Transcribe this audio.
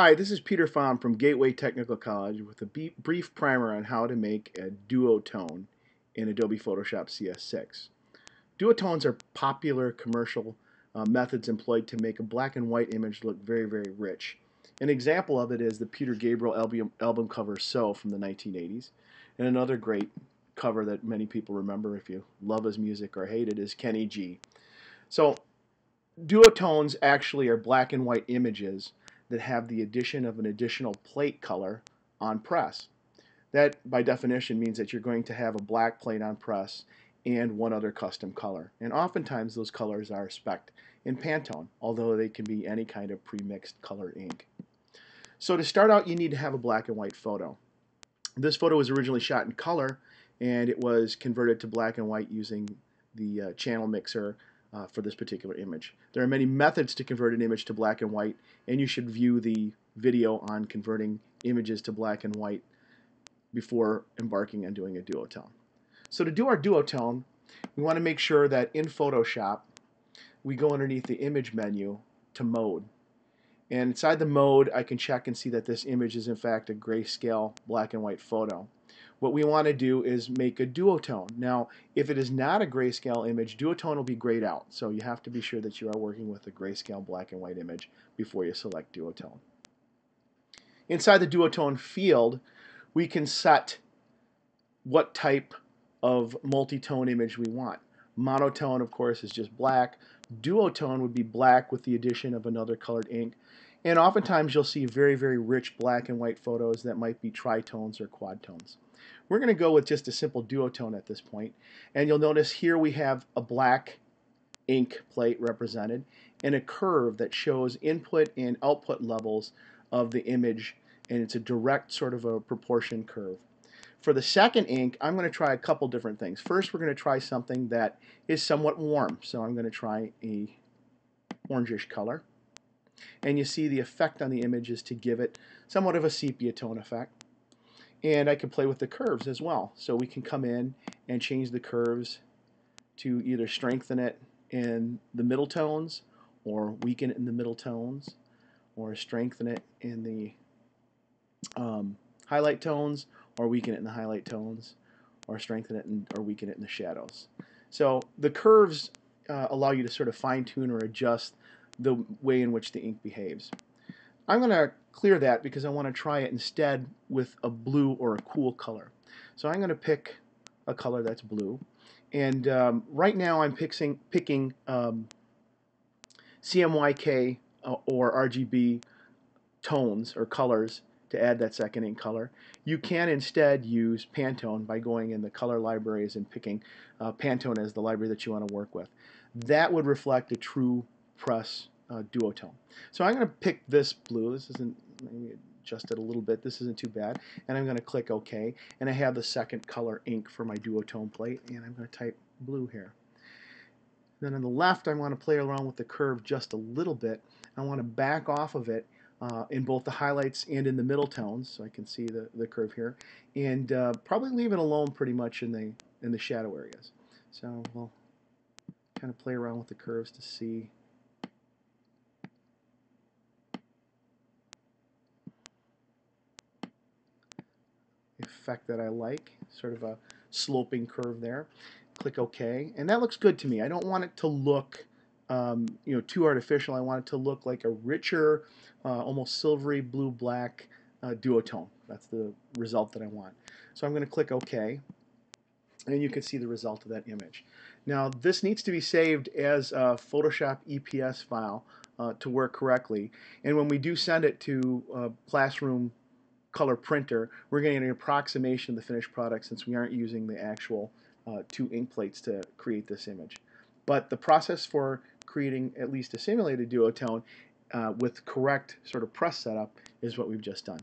Hi, this is Peter Pham from Gateway Technical College with a brief primer on how to make a duotone in Adobe Photoshop CS6. Duotones are popular commercial methods employed to make a black and white image look very rich. An example of it is the Peter Gabriel album cover So from the 1980s. And another great cover that many people remember if you love his music or hate it is Kenny G. So duotones actually are black and white images that have the addition of an additional plate color on press. That, by definition, means that you're going to have a black plate on press and one other custom color. And oftentimes those colors are spec'd in Pantone, although they can be any kind of pre-mixed color ink. So to start out, you need to have a black and white photo. This photo was originally shot in color, and it was converted to black and white using the channel mixer for this particular image. There are many methods to convert an image to black and white, and you should view the video on converting images to black and white before embarking on doing a duotone. So to do our duotone, we want to make sure that in Photoshop we go underneath the image menu to mode. And inside the mode, I can check and see that this image is in fact a grayscale black and white photo. What we want to do is make a duotone. Now, if it is not a grayscale image, duotone will be grayed out. So you have to be sure that you are working with a grayscale black and white image before you select duotone. Inside the duotone field, we can set what type of multi-tone image we want. Monotone, of course, is just black. Duotone would be black with the addition of another colored ink. And oftentimes you'll see very rich black and white photos that might be tritones or quadtones. We're going to go with just a simple duotone at this point. And you'll notice here we have a black ink plate represented and a curve that shows input and output levels of the image, and it's a direct sort of a proportion curve. For the second ink, I'm going to try a couple different things. First, we're going to try something that is somewhat warm. So I'm going to try a orangish color. And you see the effect on the image is to give it somewhat of a sepia tone effect. And I can play with the curves as well. So we can come in and change the curves to either strengthen it in the middle tones or weaken it in the middle tones or strengthen it in the highlight tones or weaken it in the highlight tones or strengthen it or weaken it in the shadows. So the curves allow you to sort of fine-tune or adjust the way in which the ink behaves. I'm going to clear that because I want to try it instead with a blue or a cool color. So I'm going to pick a color that's blue, and right now I'm picking CMYK or RGB tones or colors to add that second ink color. You can instead use Pantone by going in the color libraries and picking Pantone as the library that you want to work with. That would reflect a true press duotone. So I'm going to pick this blue. This isn't, maybe adjust it a little bit. This isn't too bad. And I'm going to click OK. And I have the second color ink for my duotone plate. And I'm going to type blue here. Then on the left, I want to play around with the curve just a little bit. I want to back off of it in both the highlights and in the middle tones, so I can see the curve here, and probably leave it alone pretty much in the shadow areas. So we'll kind of play around with the curves to see. The effect that I like, sort of a sloping curve there. Click OK, and that looks good to me. I don't want it to look too artificial. I want it to look like a richer, almost silvery blue-black duotone. That's the result that I want. So I'm going to click OK, and you can see the result of that image. Now this needs to be saved as a Photoshop EPS file to work correctly, and when we do send it to Classroom color printer, we're getting an approximation of the finished product since we aren't using the actual two ink plates to create this image. But the process for creating at least a simulated duotone with correct sort of press setup is what we've just done.